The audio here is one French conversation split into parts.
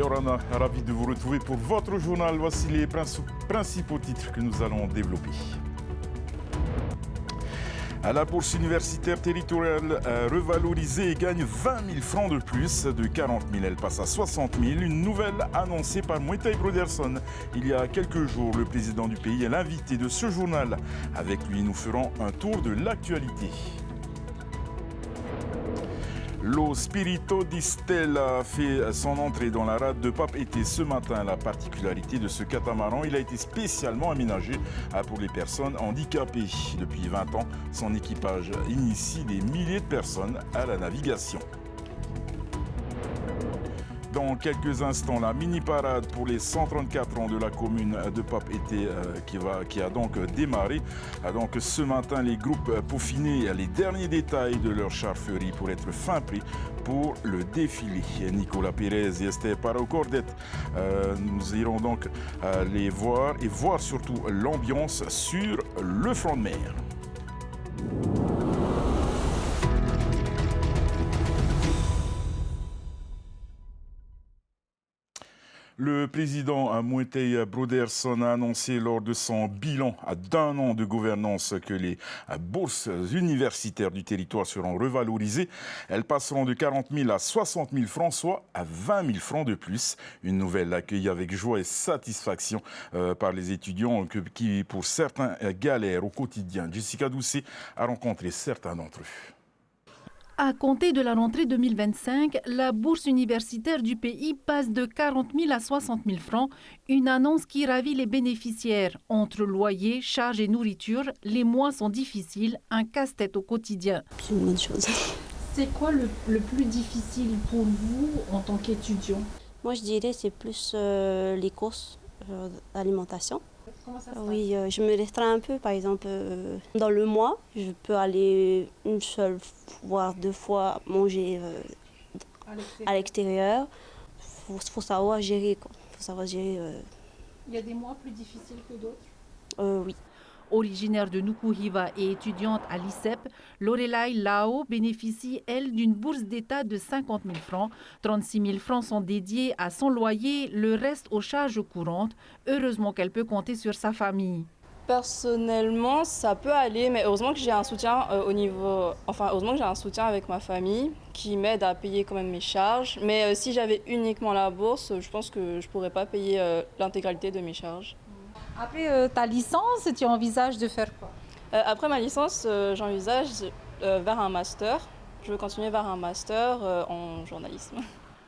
Yorana, ravi de vous retrouver pour votre journal. Voici les principaux titres que nous allons développer. À la bourse universitaire territoriale revalorisée et gagne 20 000 francs de plus. De 40 000, elle passe à 60 000. Une nouvelle annoncée par Moetai Broderson il y a quelques jours. Le président du pays est l'invité de ce journal. Avec lui, nous ferons un tour de l'actualité. Lo Spirito di Stella fait son entrée dans la rade de Pape Été ce matin. La particularité de ce catamaran, il a été spécialement aménagé pour les personnes handicapées. Depuis 20 ans, son équipage initie des milliers de personnes à la navigation. Dans quelques instants, la mini-parade pour les 134 ans de la commune de Pape Été qui a donc démarré. Donc ce matin, les groupes peaufinaient les derniers détails de leur chariferie pour être fin prêts pour le défilé. Nicolas Pérez et Esther Paracordet, nous irons donc les voir et voir surtout l'ambiance sur le front de mer. Le président Moetai Broderson a annoncé lors de son bilan d'un an de gouvernance que les bourses universitaires du territoire seront revalorisées. Elles passeront de 40 000 à 60 000 francs, soit à 20 000 francs de plus. Une nouvelle accueillie avec joie et satisfaction par les étudiants qui, pour certains, galèrent au quotidien. Jessica Doucet a rencontré certains d'entre eux. À compter de la rentrée 2025, la bourse universitaire du pays passe de 40 000 à 60 000 francs, une annonce qui ravit les bénéficiaires. Entre loyer, charges et nourriture, les mois sont difficiles, un casse-tête au quotidien. C'est une bonne chose. C'est quoi le plus difficile pour vous en tant qu'étudiant? Moi, je dirais c'est plus les courses d'alimentation. Comment ça se passe? Oui, je me restreins un peu. Par exemple, dans le mois, je peux aller une seule voire 2 fois manger à l'extérieur. Faut savoir gérer, quoi. Faut savoir gérer. Il y a des mois plus difficiles que d'autres? Oui. Originaire de Nukuhiva et étudiante à l'ICEP, Lorelai Lao bénéficie, elle, d'une bourse d'État de 50 000 francs. 36 000 francs sont dédiés à son loyer, le reste aux charges courantes. Heureusement qu'elle peut compter sur sa famille. Personnellement, ça peut aller, mais heureusement que j'ai un soutien heureusement que j'ai un soutien avec ma famille qui m'aide à payer quand même mes charges. Mais si j'avais uniquement la bourse, je pense que je pourrais pas payer l'intégralité de mes charges. Après ta licence, tu envisages de faire quoi? Après ma licence, j'envisage vers un master. Je veux continuer vers un master en journalisme.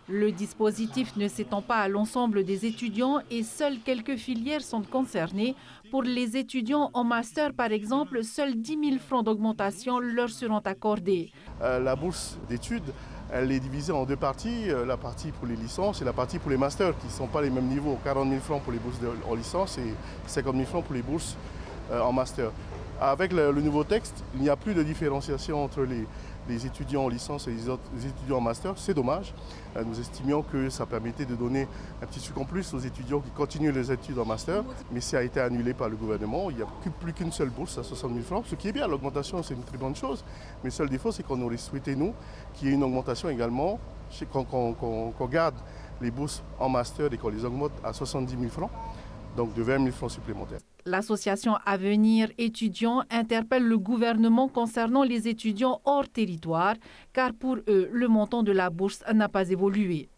Le dispositif ne s'étend pas à l'ensemble des étudiants et seules quelques filières sont concernées. Pour les étudiants en master, par exemple, seuls 10 000 francs d'augmentation leur seront accordés. La bourse d'études, elle est divisée en 2 parties, la partie pour les licences et la partie pour les masters, qui ne sont pas les mêmes niveaux. 40 000 francs pour les bourses en licence et 50 000 francs pour les bourses en master. Avec le nouveau texte, il n'y a plus de différenciation entre les étudiants en licence et les étudiants en master. C'est dommage. Nous estimions que ça permettait de donner un petit truc en plus aux étudiants qui continuent les études en master. Mais ça a été annulé par le gouvernement. Il n'y a plus qu'une seule bourse à 60 000 francs, ce qui est bien. L'augmentation, c'est une très bonne chose. Mais le seul défaut, c'est qu'on aurait souhaité, nous, qu'il y ait une augmentation également, qu'on garde les bourses en master et qu'on les augmente à 70 000 francs, donc de 20 000 francs supplémentaires. L'association Avenir étudiants interpelle le gouvernement concernant les étudiants hors territoire, car pour eux, le montant de la bourse n'a pas évolué.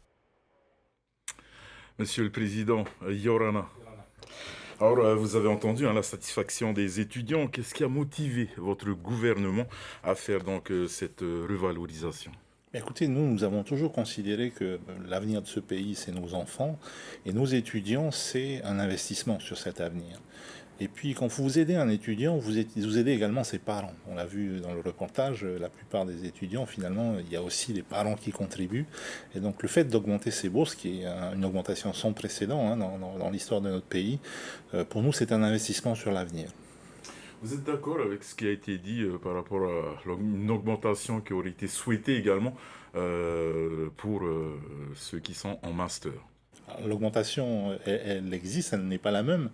Monsieur le Président, Yorana. Alors, vous avez entendu la satisfaction des étudiants. Qu'est-ce qui a motivé votre gouvernement à faire donc cette revalorisation? Écoutez, nous avons toujours considéré que l'avenir de ce pays, c'est nos enfants, et nos étudiants, c'est un investissement sur cet avenir. Et puis, quand vous aidez un étudiant, vous aidez également ses parents. On l'a vu dans le reportage, la plupart des étudiants, finalement, il y a aussi les parents qui contribuent. Et donc, le fait d'augmenter ces bourses, qui est une augmentation sans précédent dans l'histoire de notre pays, pour nous, c'est un investissement sur l'avenir. Vous êtes d'accord avec ce qui a été dit par rapport à une augmentation qui aurait été souhaitée également pour ceux qui sont en master? L'augmentation, elle existe, elle n'est pas la même.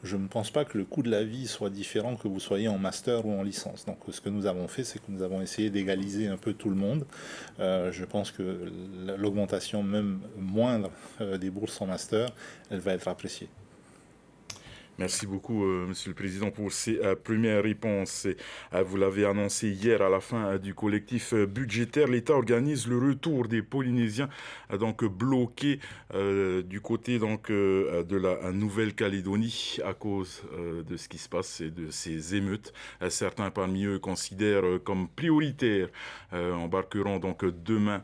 Je ne pense pas que le coût de la vie soit différent que vous soyez en master ou en licence. Donc ce que nous avons fait, c'est que nous avons essayé d'égaliser un peu tout le monde. Je pense que l'augmentation même moindre des bourses en master, elle va être appréciée. Merci beaucoup, Monsieur le Président, pour ces premières réponses. Vous l'avez annoncé hier à la fin du collectif budgétaire. L'État organise le retour des Polynésiens donc bloqués du côté donc de la Nouvelle-Calédonie à cause de ce qui se passe et de ces émeutes. Certains parmi eux considèrent comme prioritaire embarqueront donc demain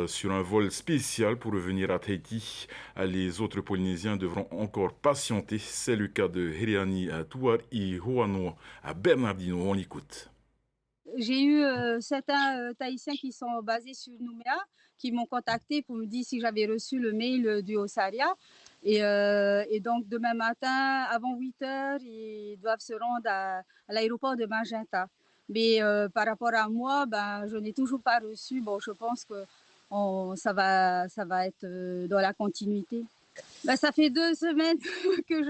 sur un vol spécial pour revenir à Tahiti. Les autres Polynésiens devront encore patienter. C'est le cas de Heriani Touar et Hoanoa à Bernardino. On l'écoute. J'ai eu certains Tahitiens qui sont basés sur Nouméa qui m'ont contacté pour me dire si j'avais reçu le mail du Osaria. Et donc demain matin, avant 8 heures, ils doivent se rendre à l'aéroport de Magenta. Mais par rapport à moi, je n'ai toujours pas reçu. Bon, je pense que ça va être dans la continuité. Ça fait 2 semaines que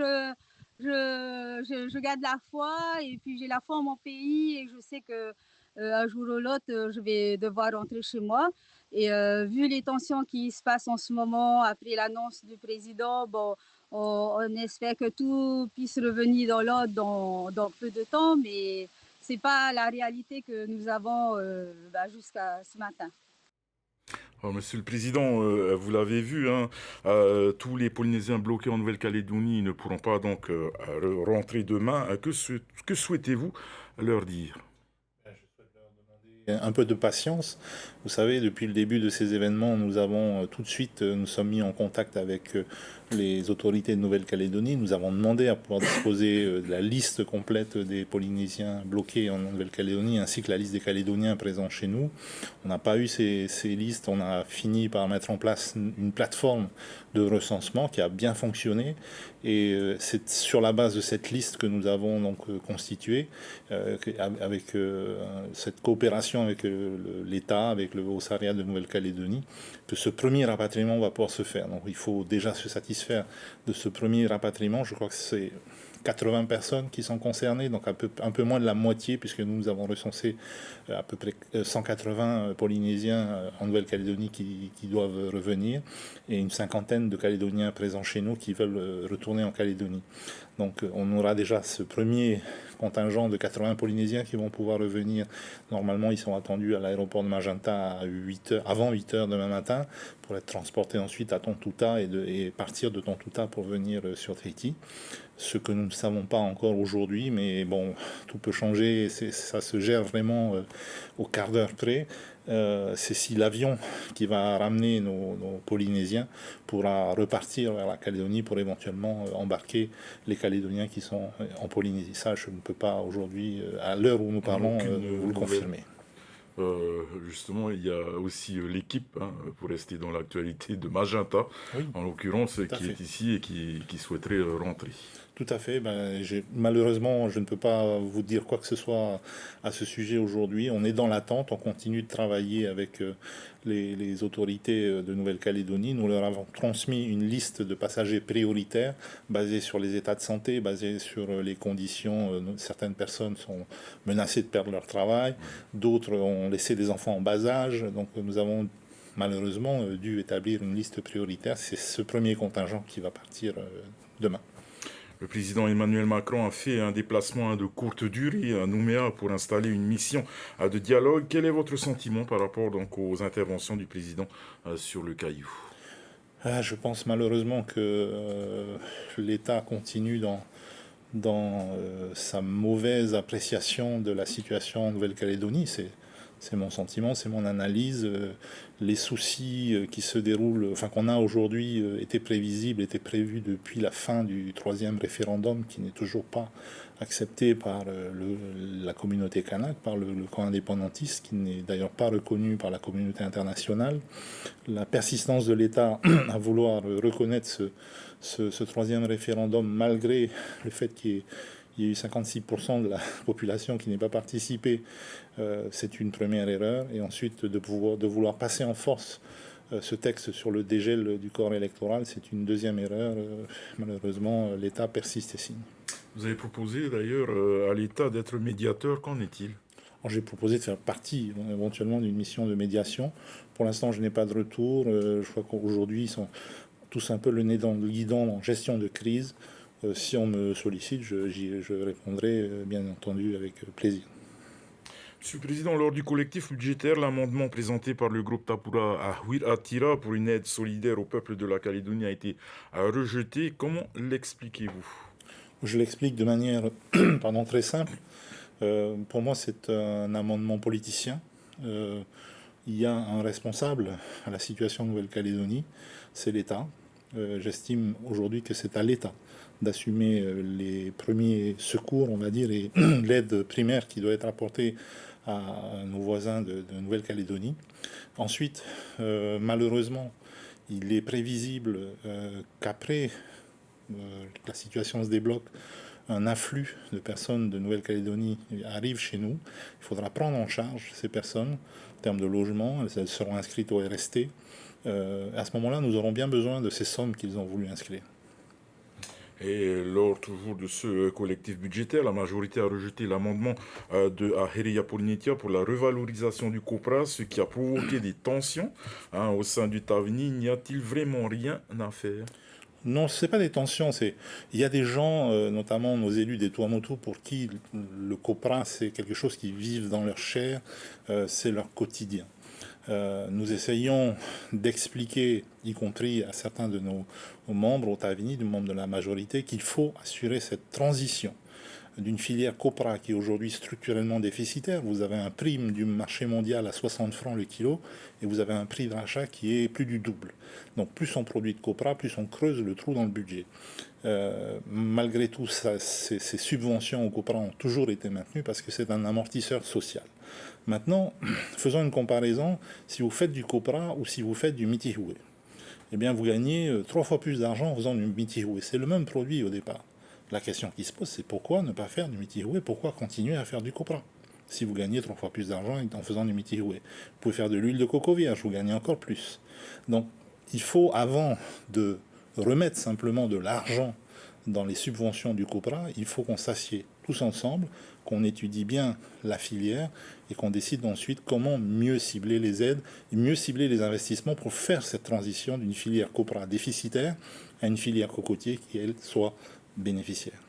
je garde la foi et puis j'ai la foi en mon pays et je sais que un jour ou l'autre je vais devoir rentrer chez moi et vu les tensions qui se passent en ce moment après l'annonce du président, on espère que tout puisse revenir dans l'ordre dans peu de temps, mais c'est pas la réalité que nous avons jusqu'à ce matin. Monsieur le Président, vous l'avez vu, hein, tous les Polynésiens bloqués en Nouvelle-Calédonie ne pourront pas donc rentrer demain. Que souhaitez-vous leur dire ? Un peu de patience. Vous savez, depuis le début de ces événements, nous avons tout de suite, nous sommes mis en contact avec les autorités de Nouvelle-Calédonie. Nous avons demandé à pouvoir disposer de la liste complète des Polynésiens bloqués en Nouvelle-Calédonie, ainsi que la liste des Calédoniens présents chez nous. On n'a pas eu ces listes. On a fini par mettre en place une plateforme de recensement qui a bien fonctionné. Et c'est sur la base de cette liste que nous avons donc constituée, avec cette coopération avec l'État, avec le Haut-Saria de Nouvelle-Calédonie, que ce premier rapatriement va pouvoir se faire. Donc il faut déjà se satisfaire de ce premier rapatriement. Je crois que c'est 80 personnes qui sont concernées, donc un peu moins de la moitié, puisque nous avons recensé à peu près 180 Polynésiens en Nouvelle-Calédonie qui doivent revenir, et une cinquantaine de Calédoniens présents chez nous qui veulent retourner en Calédonie. Donc on aura déjà ce premier contingent de 80 Polynésiens qui vont pouvoir revenir. Normalement, ils sont attendus à l'aéroport de Magenta à 8 heures, avant 8 heures demain matin, pour être transportés ensuite à Tontouta et partir de Tontouta pour venir sur Tahiti. Ce que nous ne savons pas encore aujourd'hui, mais bon, tout peut changer, ça se gère vraiment au quart d'heure près. C'est si l'avion qui va ramener nos Polynésiens pourra repartir vers la Calédonie pour éventuellement embarquer les Calédoniens qui sont en Polynésie. Ça, je ne peux pas aujourd'hui, à l'heure où nous parlons, vous le confirmer. Justement, il y a aussi l'équipe, pour rester dans l'actualité, de Magenta, oui, en l'occurrence, qui est ici et qui souhaiterait rentrer. Tout à fait. Malheureusement, je ne peux pas vous dire quoi que ce soit à ce sujet aujourd'hui. On est dans l'attente, on continue de travailler avec les autorités de Nouvelle-Calédonie. Nous leur avons transmis une liste de passagers prioritaires basée sur les états de santé, basée sur les conditions. Certaines personnes sont menacées de perdre leur travail, d'autres ont laissé des enfants en bas âge. Donc nous avons malheureusement dû établir une liste prioritaire. C'est ce premier contingent qui va partir demain. Le président Emmanuel Macron a fait un déplacement de courte durée à Nouméa pour installer une mission de dialogue. Quel est votre sentiment par rapport donc aux interventions du président sur le Caillou ? Je pense malheureusement que l'État continue dans sa mauvaise appréciation de la situation en Nouvelle-Calédonie. C'est mon sentiment, c'est mon analyse. Les soucis qui se déroulent, qu'on a aujourd'hui, étaient prévisibles, étaient prévus depuis la fin du 3e référendum, qui n'est toujours pas accepté par la communauté kanak, par le camp indépendantiste, qui n'est d'ailleurs pas reconnu par la communauté internationale. La persistance de l'État à vouloir reconnaître ce 3e référendum, malgré le fait qu'il y a eu 56% de la population qui n'est pas participé, c'est une première erreur. Et ensuite, de vouloir passer en force ce texte sur le dégel du corps électoral, c'est une deuxième erreur. Malheureusement, l'État persiste et signe. Vous avez proposé d'ailleurs à l'État d'être médiateur. Qu'en est-il? J'ai proposé de faire partie éventuellement d'une mission de médiation. Pour l'instant, je n'ai pas de retour. Je crois qu'aujourd'hui, ils sont tous un peu le nez dans le guidon en gestion de crise. Si on me sollicite, je répondrai bien entendu avec plaisir. Monsieur le Président, lors du collectif budgétaire, l'amendement présenté par le groupe Tapura à Huir Attira pour une aide solidaire au peuple de la Calédonie a été rejeté. Comment l'expliquez-vous? Je l'explique de manière très simple. Pour moi, c'est un amendement politicien. Il y a un responsable à la situation en Nouvelle-Calédonie, c'est l'État. J'estime aujourd'hui que c'est à l'État d'assumer les premiers secours, on va dire, et l'aide primaire qui doit être apportée à nos voisins de Nouvelle-Calédonie. Ensuite, malheureusement, il est prévisible qu'après la situation se débloque, un afflux de personnes de Nouvelle-Calédonie arrive chez nous. Il faudra prendre en charge ces personnes en termes de logement. Elles seront inscrites au RST. À ce moment-là, nous aurons bien besoin de ces sommes qu'ils ont voulu inscrire. Et lors toujours de ce collectif budgétaire, la majorité a rejeté l'amendement de Aheria Polinetia pour la revalorisation du COPRA, ce qui a provoqué des tensions au sein du TAVNI. N'y a-t-il vraiment rien à faire? Non, ce n'est pas des tensions. Il y a des gens, notamment nos élus des Tuamotu, pour qui le COPRA, c'est quelque chose qui vivent dans leur chair, c'est leur quotidien. Nous essayons d'expliquer, y compris à certains de nos membres au TAVNI, du membres de la majorité, qu'il faut assurer cette transition d'une filière COPRA qui est aujourd'hui structurellement déficitaire. Vous avez un prix du marché mondial à 60 francs le kilo et vous avez un prix d'achat qui est plus du double. Donc plus on produit de COPRA, plus on creuse le trou dans le budget. Malgré tout, ces subventions au COPRA ont toujours été maintenues parce que c'est un amortisseur social. Maintenant, faisons une comparaison. Si vous faites du COPRA ou si vous faites du mitihoué, eh bien vous gagnez 3 fois plus d'argent en faisant du mitihoué. C'est le même produit au départ. La question qui se pose, c'est pourquoi ne pas faire du mitihoué? Pourquoi continuer à faire du COPRA? Si vous gagnez 3 fois plus d'argent en faisant du mitihoué, vous pouvez faire de l'huile de coco vierge, vous gagnez encore plus. Donc, il faut, avant de remettre simplement de l'argent dans les subventions du COPRA, il faut qu'on s'assied tous ensemble, qu'on étudie bien la filière et qu'on décide ensuite comment mieux cibler les aides et mieux cibler les investissements pour faire cette transition d'une filière COPRA déficitaire à une filière cocotier qui, elle, soit bénéficiaire.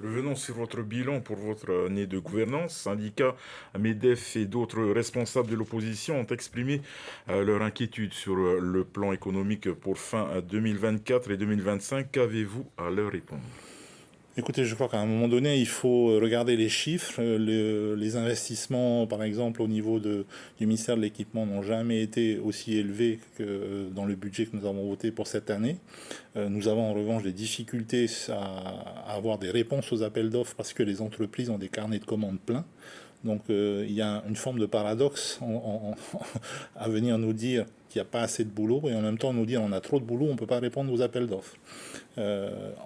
Revenons sur votre bilan pour votre année de gouvernance. Syndicats, MEDEF et d'autres responsables de l'opposition ont exprimé leur inquiétude sur le plan économique pour fin 2024 et 2025. Qu'avez-vous à leur répondre? Écoutez, je crois qu'à un moment donné, il faut regarder les chiffres. Les investissements, par exemple, au niveau du ministère de l'Équipement n'ont jamais été aussi élevés que dans le budget que nous avons voté pour cette année. Nous avons en revanche des difficultés à avoir des réponses aux appels d'offres parce que les entreprises ont des carnets de commandes pleins. Donc il y a une forme de paradoxe à venir nous dire qu'il n'y a pas assez de boulot et en même temps nous dire on a trop de boulot, on ne peut pas répondre aux appels d'offres.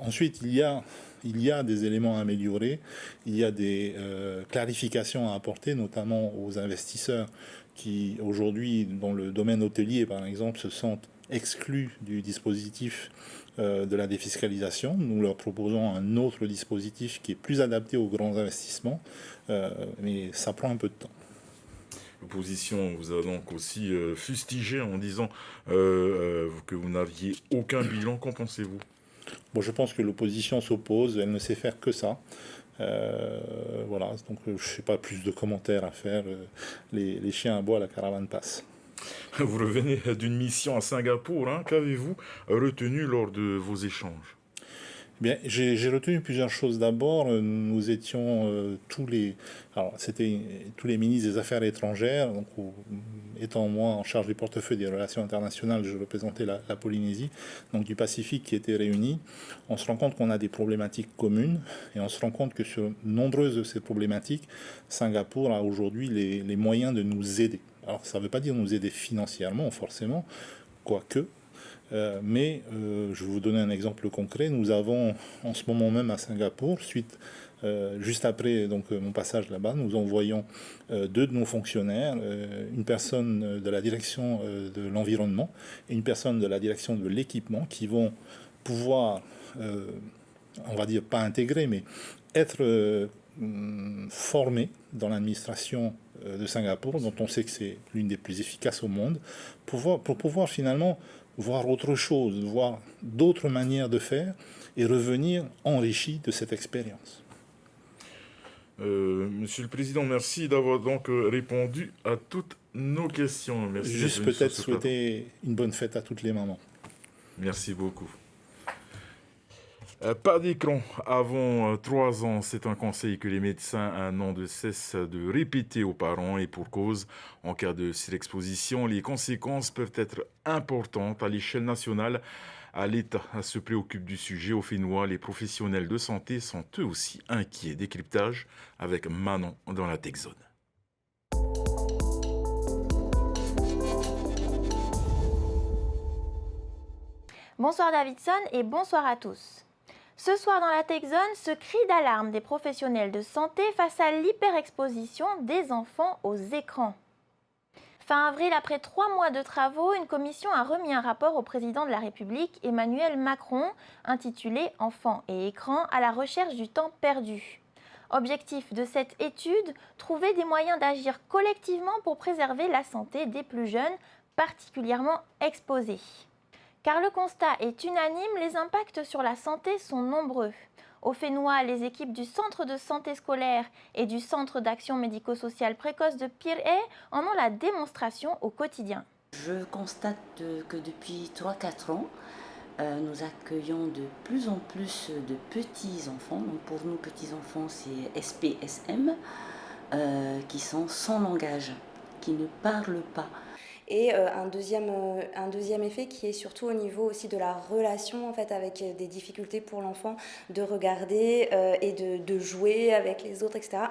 Ensuite, il y a des éléments à améliorer, il y a des clarifications à apporter, notamment aux investisseurs qui, aujourd'hui, dans le domaine hôtelier, par exemple, se sentent exclus du dispositif de la défiscalisation. Nous leur proposons un autre dispositif qui est plus adapté aux grands investissements, mais ça prend un peu de temps. L'opposition vous a donc aussi fustigé en disant que vous n'aviez aucun bilan. Qu'en pensez-vous? Bon, je pense que l'opposition s'oppose, elle ne sait faire que ça. Voilà, donc je ne sais pas plus de commentaires à faire. Les chiens à bois, la caravane passe. Vous revenez d'une mission à Singapour. Qu'avez-vous retenu lors de vos échanges? Bien, j'ai retenu plusieurs choses. D'abord, nous étions c'était tous les ministres des Affaires étrangères. Donc, étant moi en charge du portefeuille des relations internationales, je représentais la Polynésie, donc du Pacifique, qui étaient réunis. On se rend compte qu'on a des problématiques communes et on se rend compte que sur nombreuses de ces problématiques, Singapour a aujourd'hui les moyens de nous aider. Alors, ça ne veut pas dire nous aider financièrement, forcément, quoique. Mais je vais vous donner un exemple concret. Nous avons en ce moment même à Singapour, juste après mon passage là-bas, nous envoyons 2 de nos fonctionnaires, une personne de la direction de l'environnement et une personne de la direction de l'équipement qui vont pouvoir, on va dire pas intégrer, mais être formés dans l'administration de Singapour, dont on sait que c'est l'une des plus efficaces au monde, pour pouvoir finalement voir autre chose, voir d'autres manières de faire et revenir enrichi de cette expérience. Monsieur le Président, merci d'avoir donc répondu à toutes nos questions. Merci. Juste peut-être souhaiter une bonne fête à toutes les mamans. Merci beaucoup. Pas d'écran avant 3 ans, c'est un conseil que les médecins n'ont de cesse de répéter aux parents et pour cause. En cas de surexposition, les conséquences peuvent être importantes à l'échelle nationale. L'État se préoccupe du sujet. Au Fénois, les professionnels de santé sont eux aussi inquiets. Décryptage avec Manon dans la Tech Zone. Bonsoir Davidson et bonsoir à tous. Ce soir dans la Tech Zone, ce cri d'alarme des professionnels de santé face à l'hyperexposition des enfants aux écrans. Fin avril, après 3 mois de travaux, une commission a remis un rapport au président de la République, Emmanuel Macron, intitulé « Enfants et écrans à la recherche du temps perdu ». Objectif de cette étude, trouver des moyens d'agir collectivement pour préserver la santé des plus jeunes, particulièrement exposés. Car le constat est unanime, les impacts sur la santé sont nombreux. Au Fénois, les équipes du Centre de santé scolaire et du Centre d'action médico-sociale précoce de Pirée en ont la démonstration au quotidien. Je constate que depuis 3-4 ans, nous accueillons de plus en plus de petits-enfants. Donc pour nous, petits-enfants, c'est SPSM, qui sont sans langage, qui ne parlent pas. Et un deuxième effet qui est surtout au niveau aussi de la relation en fait, avec des difficultés pour l'enfant de regarder et de jouer avec les autres, etc.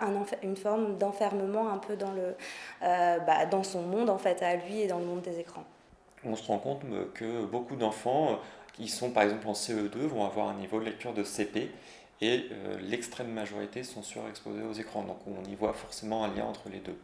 Une forme d'enfermement un peu dans son monde en fait, à lui et dans le monde des écrans. On se rend compte que beaucoup d'enfants qui sont par exemple en CE2 vont avoir un niveau de lecture de CP et l'extrême majorité sont surexposés aux écrans. Donc on y voit forcément un lien entre les deux.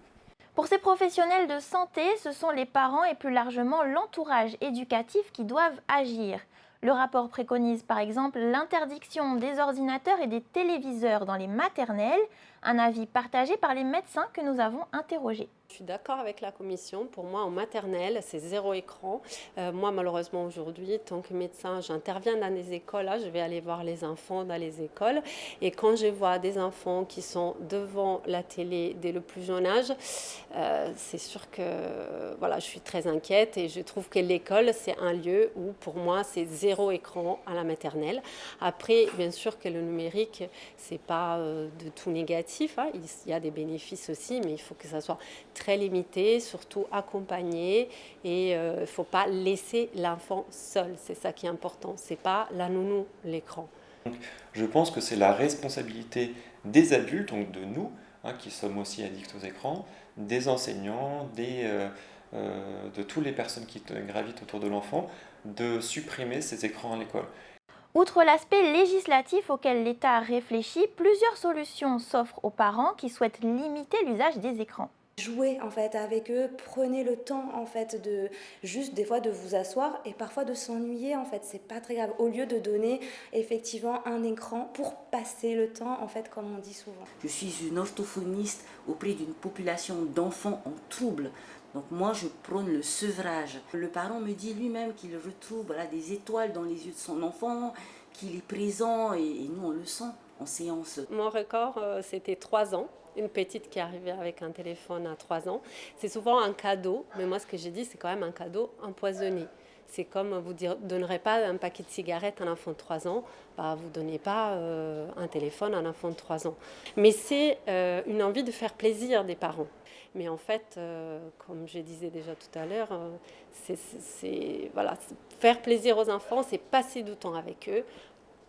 Pour ces professionnels de santé, ce sont les parents et plus largement l'entourage éducatif qui doivent agir. Le rapport préconise par exemple l'interdiction des ordinateurs et des téléviseurs dans les maternelles, un avis partagé par les médecins que nous avons interrogés. Je suis d'accord avec la commission. Pour moi, en maternelle, c'est 0 écran. Moi, malheureusement, aujourd'hui, tant que médecin, j'interviens dans les écoles. Là, je vais aller voir les enfants dans les écoles. Et quand je vois des enfants qui sont devant la télé dès le plus jeune âge, c'est sûr que voilà, je suis très inquiète. Et je trouve que l'école, c'est un lieu où, pour moi, c'est 0 écran à la maternelle. Après, bien sûr que le numérique, c'est pas de tout négatif. Hein. Il y a des bénéfices aussi, mais il faut que ça soit très limité, surtout accompagné, et il ne faut pas laisser l'enfant seul, c'est ça qui est important, c'est pas la nounou, l'écran. Donc, je pense que c'est la responsabilité des adultes, donc de nous, qui sommes aussi addicts aux écrans, des enseignants, de toutes les personnes qui gravitent autour de l'enfant, de supprimer ces écrans à l'école. Outre l'aspect législatif auquel l'État a réfléchi, plusieurs solutions s'offrent aux parents qui souhaitent limiter l'usage des écrans. Jouez en fait avec eux, prenez le temps en fait de juste des fois de vous asseoir et parfois de s'ennuyer en fait, c'est pas très grave, au lieu de donner effectivement un écran pour passer le temps en fait comme on dit souvent. Je suis une orthophoniste auprès d'une population d'enfants en trouble. Donc moi je prône le sevrage. Le parent me dit lui-même qu'il retrouve des étoiles dans les yeux de son enfant, qu'il est présent et nous on le sent en séance. Mon record c'était 3 ans. Une petite qui est arrivée avec un téléphone à 3 ans. C'est souvent un cadeau, mais moi ce que j'ai dit c'est quand même un cadeau empoisonné. C'est comme vous ne donnerez pas un paquet de cigarettes à un enfant de 3 ans, vous ne donnez pas un téléphone à un enfant de 3 ans. Mais c'est une envie de faire plaisir des parents. Mais en fait, comme je disais déjà tout à l'heure, faire plaisir aux enfants, c'est passer du temps avec eux,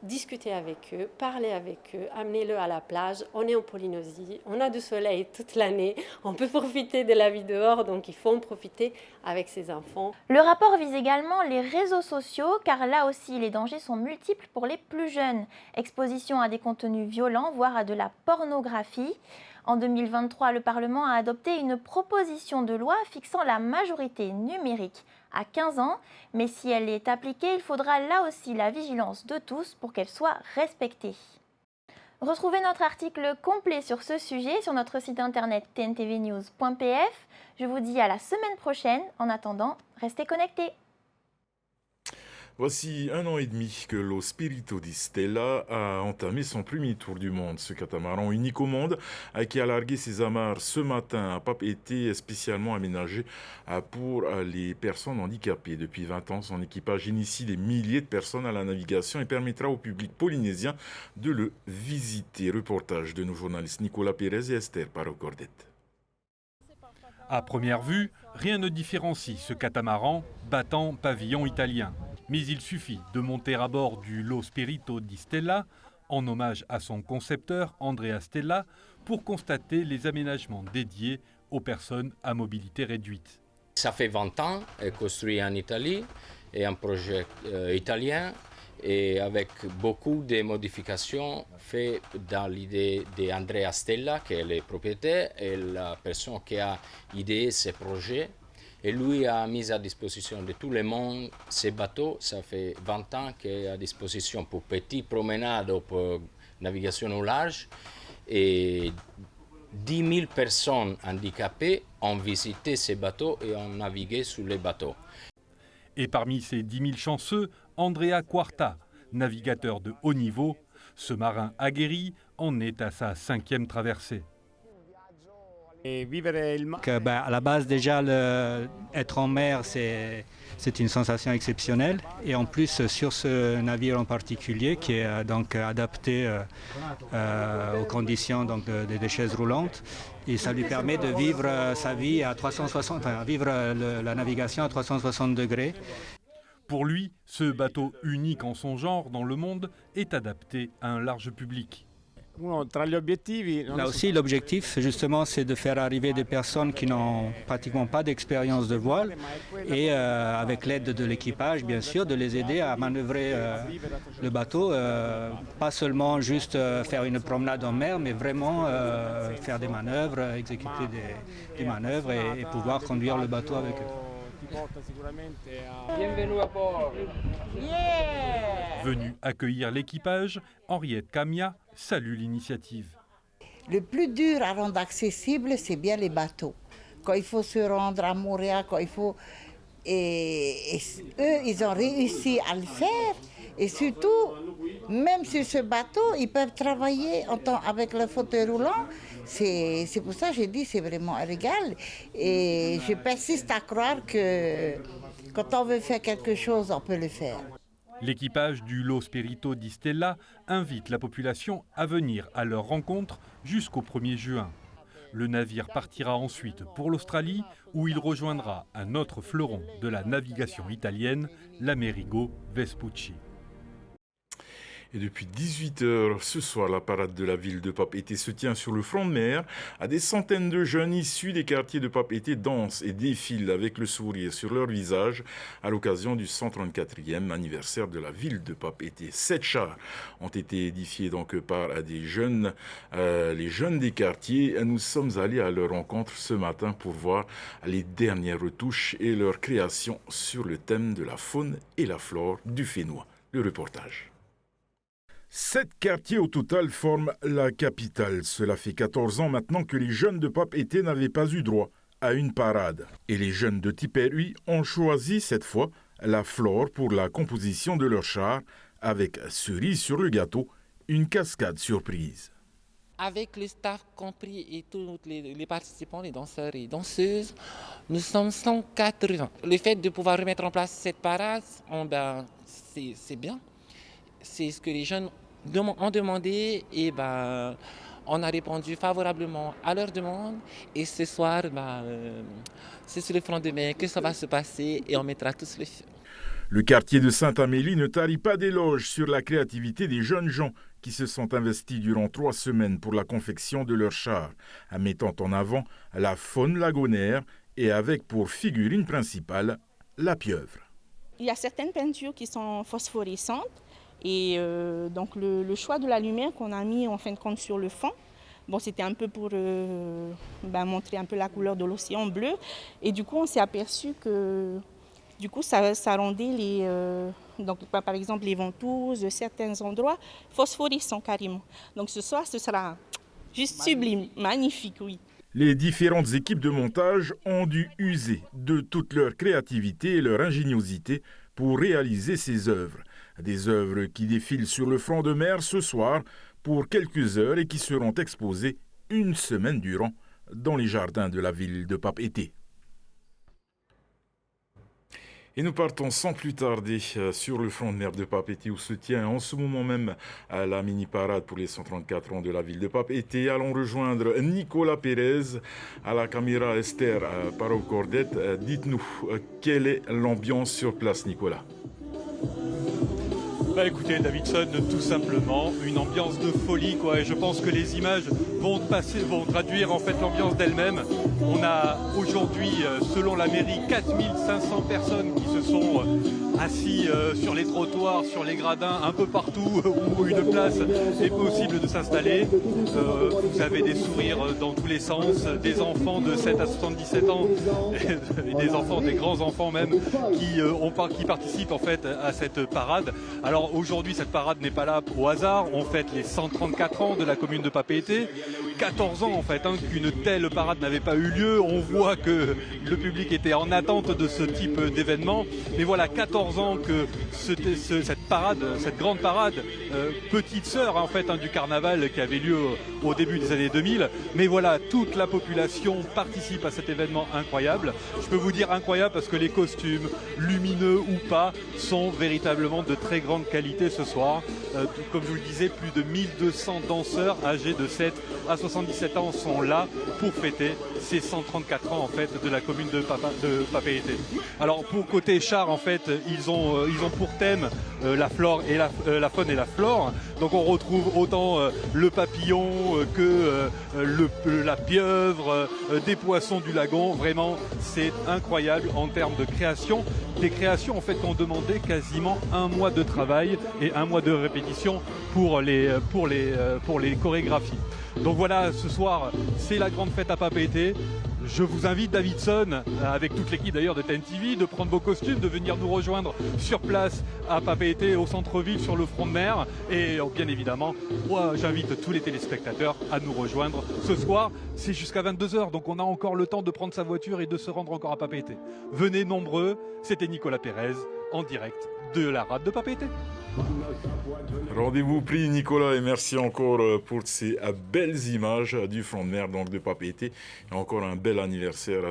discuter avec eux, parler avec eux, amenez-le à la plage. On est en Polynésie, on a du soleil toute l'année, on peut profiter de la vie dehors, donc il faut en profiter avec ses enfants. Le rapport vise également les réseaux sociaux, car là aussi les dangers sont multiples pour les plus jeunes. Exposition à des contenus violents, voire à de la pornographie. En 2023, le Parlement a adopté une proposition de loi fixant la majorité numérique à 15 ans, mais si elle est appliquée, il faudra là aussi la vigilance de tous pour qu'elle soit respectée. Retrouvez notre article complet sur ce sujet sur notre site internet tntvnews.pf. Je vous dis à la semaine prochaine. En attendant, restez connectés. Voici 1 an et demi que Lo Spirito di Stella a entamé son premier tour du monde. Ce catamaran unique au monde qui a largué ses amarres ce matin à Papeete, spécialement aménagé pour les personnes handicapées. Depuis 20 ans, son équipage initie des milliers de personnes à la navigation et permettra au public polynésien de le visiter. Reportage de nos journalistes Nicolas Pérez et Esther Parocordette. À première vue, rien ne différencie ce catamaran battant pavillon italien. Mais il suffit de monter à bord du Lo Spirito di Stella, en hommage à son concepteur Andrea Stella, pour constater les aménagements dédiés aux personnes à mobilité réduite. Ça fait 20 ans, construit en Italie, et un projet italien, et avec beaucoup de modifications faites dans l'idée d'Andrea Stella, qui est le propriétaire, et la personne qui a idéé ce projet. Et lui a mis à disposition de tout le monde ces bateaux. Ça fait 20 ans qu'il est à disposition pour petites promenades ou pour navigation au large. Et 10 000 personnes handicapées ont visité ces bateaux et ont navigué sur les bateaux. Et parmi ces 10 000 chanceux, Andrea Quarta, navigateur de haut niveau, ce marin aguerri en est à sa 5e traversée. À la base déjà, être en mer, c'est une sensation exceptionnelle. Et en plus, sur ce navire en particulier, qui est donc adapté aux conditions donc, des chaises roulantes, et ça lui permet de vivre sa vie à 360, vivre la navigation à 360 degrés. Pour lui, ce bateau unique en son genre dans le monde est adapté à un large public. Là aussi, l'objectif, justement, c'est de faire arriver des personnes qui n'ont pratiquement pas d'expérience de voile et avec l'aide de l'équipage, bien sûr, de les aider à manœuvrer le bateau, pas seulement juste faire une promenade en mer, mais vraiment faire des manœuvres, exécuter des manœuvres et pouvoir conduire le bateau avec eux. Bienvenue à bord. Venue accueillir l'équipage, Henriette Camia salue l'initiative. Le plus dur à rendre accessible, c'est bien les bateaux. Quand il faut se rendre à Montréal, quand il faut... Et eux, ils ont réussi à le faire. Et surtout, même sur ce bateau, ils peuvent travailler avec le fauteuil roulant. C'est pour ça que j'ai dit c'est vraiment un régal. Et je persiste à croire que quand on veut faire quelque chose, on peut le faire. L'équipage du Lo Spirito di Stella invite la population à venir à leur rencontre jusqu'au 1er juin. Le navire partira ensuite pour l'Australie où il rejoindra un autre fleuron de la navigation italienne, l'Amerigo Vespucci. Et depuis 18h ce soir, la parade de la ville de Papeete se tient sur le front de mer. Des centaines de jeunes issus des quartiers de Papeete dansent et défilent avec le sourire sur leur visage à l'occasion du 134e anniversaire de la ville de Papeete. 7 chars ont été édifiés donc par des jeunes, les jeunes des quartiers. Nous sommes allés à leur rencontre ce matin pour voir les dernières retouches et leur création sur le thème de la faune et la flore du Fénois. Le reportage. 7 quartiers au total forment la capitale. Cela fait 14 ans maintenant que les jeunes de Papeete n'avaient pas eu droit à une parade. Et les jeunes de Tiperui ont choisi cette fois la flore pour la composition de leur char, avec cerise sur le gâteau, une cascade surprise. Avec le staff compris et tous les participants, les danseurs et danseuses, nous sommes 180. Le fait de pouvoir remettre en place cette parade, c'est bien. C'est ce que les jeunes ont demandé et on a répondu favorablement à leur demande. Et ce soir, c'est sur le front de mer que ça va se passer et on mettra tous le feu. Le quartier de Sainte-Amélie ne tarit pas d'éloges sur la créativité des jeunes gens qui se sont investis durant 3 semaines pour la confection de leur char, en mettant en avant la faune lagonaire et avec pour figurine principale la pieuvre. Il y a certaines peintures qui sont phosphorescentes et donc le choix de la lumière qu'on a mis en fin de compte sur le fond, bon, c'était un peu pour montrer un peu la couleur de l'océan bleu et du coup on s'est aperçu que du coup ça rendait donc par exemple les ventouses de certains endroits phosphorescents carrément. Donc ce soir ce sera juste sublime, magnifique, oui. Les différentes équipes de montage ont dû user de toute leur créativité et leur ingéniosité pour réaliser ces œuvres. Des œuvres qui défilent sur le front de mer ce soir pour quelques heures et qui seront exposées 1 semaine durant dans les jardins de la ville de Papeete. Et nous partons sans plus tarder sur le front de mer de Papeete où se tient en ce moment même la mini-parade pour les 134 ans de la ville de Papeete. Allons rejoindre Nicolas Pérez à la caméra Esther Parot-Cordet. Dites-nous, quelle est l'ambiance sur place, Nicolas ? Écoutez, Davidson, tout simplement une ambiance de folie, quoi. Et je pense que les images vont traduire en fait l'ambiance d'elle-même. On a aujourd'hui, selon la mairie, 4500 personnes qui se sont assis sur les trottoirs, sur les gradins, un peu partout où une place est possible de s'installer. Vous avez des sourires dans tous les sens, des enfants de 7 à 77 ans, et des enfants, des grands enfants même, qui participent en fait à cette parade. Alors aujourd'hui, cette parade n'est pas là au hasard. On fête les 134 ans de la commune de Papeete. 14 ans en fait qu'une telle parade n'avait pas eu lieu. On voit que le public était en attente de ce type d'événement. Mais voilà, 14 ans que cette parade, cette grande parade, petite sœur en fait du carnaval qui avait lieu au début des années 2000. Mais voilà, toute la population participe à cet événement incroyable. Je peux vous dire incroyable parce que les costumes, lumineux ou pas, sont véritablement de très grande qualité ce soir. Comme je vous le disais, plus de 1200 danseurs âgés de 7 à 77 ans sont là pour fêter ces 134 ans en fait de la commune de Papeete. Alors pour côté char en fait, ils ont pour thème la flore et la faune et la flore. Donc on retrouve autant le papillon que la pieuvre, des poissons du lagon. Vraiment, c'est incroyable en termes de création. Des créations en fait qui ont demandé quasiment 1 mois de travail et 1 mois de répétition pour les chorégraphies. Donc voilà, ce soir, c'est la grande fête à Papeete. Je vous invite, Davidson, avec toute l'équipe d'ailleurs de TNTV, de prendre vos costumes, de venir nous rejoindre sur place à Papeete, au centre-ville, sur le front de mer. Et bien évidemment, moi, j'invite tous les téléspectateurs à nous rejoindre ce soir. C'est jusqu'à 22h, donc on a encore le temps de prendre sa voiture et de se rendre encore à Papeete. Venez nombreux, c'était Nicolas Pérez, en direct de la rade de Papeete. Rendez-vous pris, Nicolas, et merci encore pour ces belles images du front de mer donc de Papeete. Et encore un bel anniversaire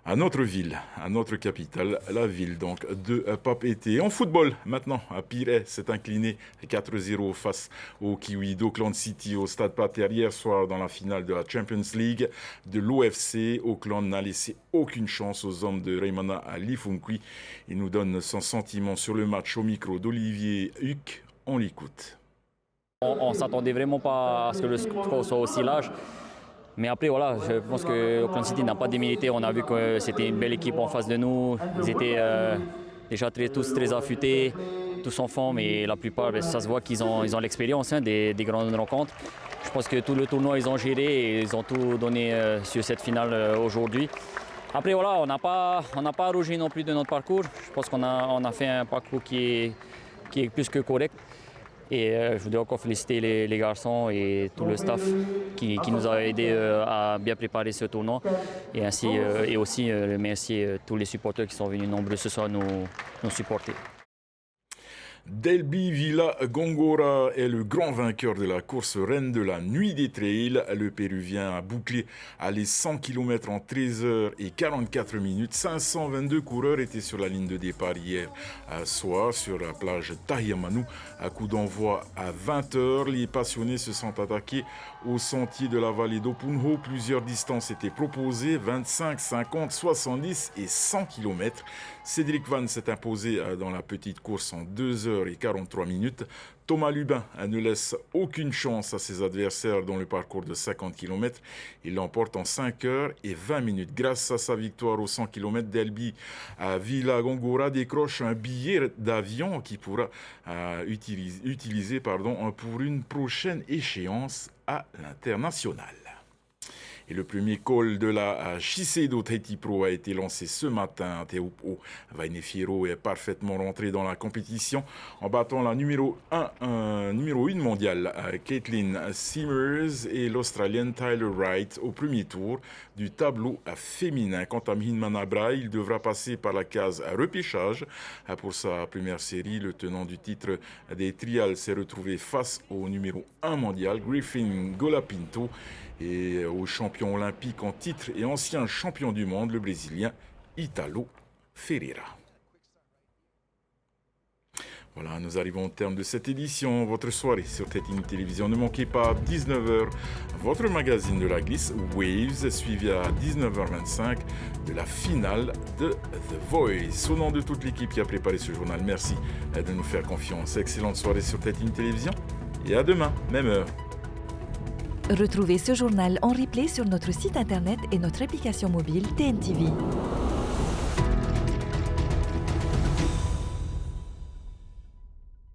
à notre ville, à notre capitale, la ville donc de Papeete. En football, maintenant, Pirée s'est incliné 4-0 face aux Kiwis d'Auckland City au Stade Pater hier soir dans la finale de la Champions League de l'OFC. Auckland n'a laissé aucune chance aux hommes de Raimana Lifunqui. Il nous donne son sentiment sur le match au micro d'Olivier Huc. On l'écoute. On ne s'attendait vraiment pas à ce que le score soit aussi large. Mais après, voilà, je pense que Auckland City n'a pas démérité. On a vu que c'était une belle équipe en face de nous. Ils étaient déjà tous très affûtés, tous en forme. Et la plupart, ça se voit qu'ils ont l'expérience des grandes rencontres. Je pense que tout le tournoi, ils ont géré et ils ont tout donné sur cette finale aujourd'hui. Après, voilà, on n'a pas rougi non plus de notre parcours. Je pense qu'on a fait un parcours qui est plus que correct. Et je voudrais encore féliciter les garçons et tout le staff qui nous a aidés à bien préparer ce tournoi. Et aussi remercier tous les supporters qui sont venus nombreux ce soir nous supporter. Delby Villa Góngora est le grand vainqueur de la course reine de la nuit des trails. Le Péruvien a bouclé les 100 km en 13 heures et 44 minutes. 522 coureurs étaient sur la ligne de départ hier soir sur la plage Tahiamanu. À coup d'envoi à 20h, les passionnés se sont attaqués au sentier de la vallée d'Opunho. Plusieurs distances étaient proposées, 25, 50, 70 et 100 km. Cédric Vann s'est imposé dans la petite course en 2h43 minutes. Thomas Lubin ne laisse aucune chance à ses adversaires dans le parcours de 50 km. Il l'emporte en 5h20 minutes. Grâce à sa victoire aux 100 km, Delby Villa Góngora décroche un billet d'avion qu'il pourra utiliser pour une prochaine échéance à l'international. Et le premier col de la Shiseido Tahiti Pro a été lancé ce matin. Teupo Vainefiro est parfaitement rentré dans la compétition en battant la numéro 1 mondiale, Caitlin Simmers, et l'Australienne Tyler Wright au premier tour du tableau féminin. Quant à Mihin Manabra, il devra passer par la case repêchage. Pour sa première série, le tenant du titre des trials s'est retrouvé face au numéro 1 mondial, Griffin Golapinto, et au champion olympique en titre et ancien champion du monde, le Brésilien Italo Ferreira. Voilà, nous arrivons au terme de cette édition. Votre soirée sur Tétine Télévision. Ne manquez pas, 19h, votre magazine de la glisse, Waves, suivi à 19h25 de la finale de The Voice. Au nom de toute l'équipe qui a préparé ce journal, merci de nous faire confiance. Excellente soirée sur Tétine Télévision et à demain, même heure. Retrouvez ce journal en replay sur notre site internet et notre application mobile TNTV.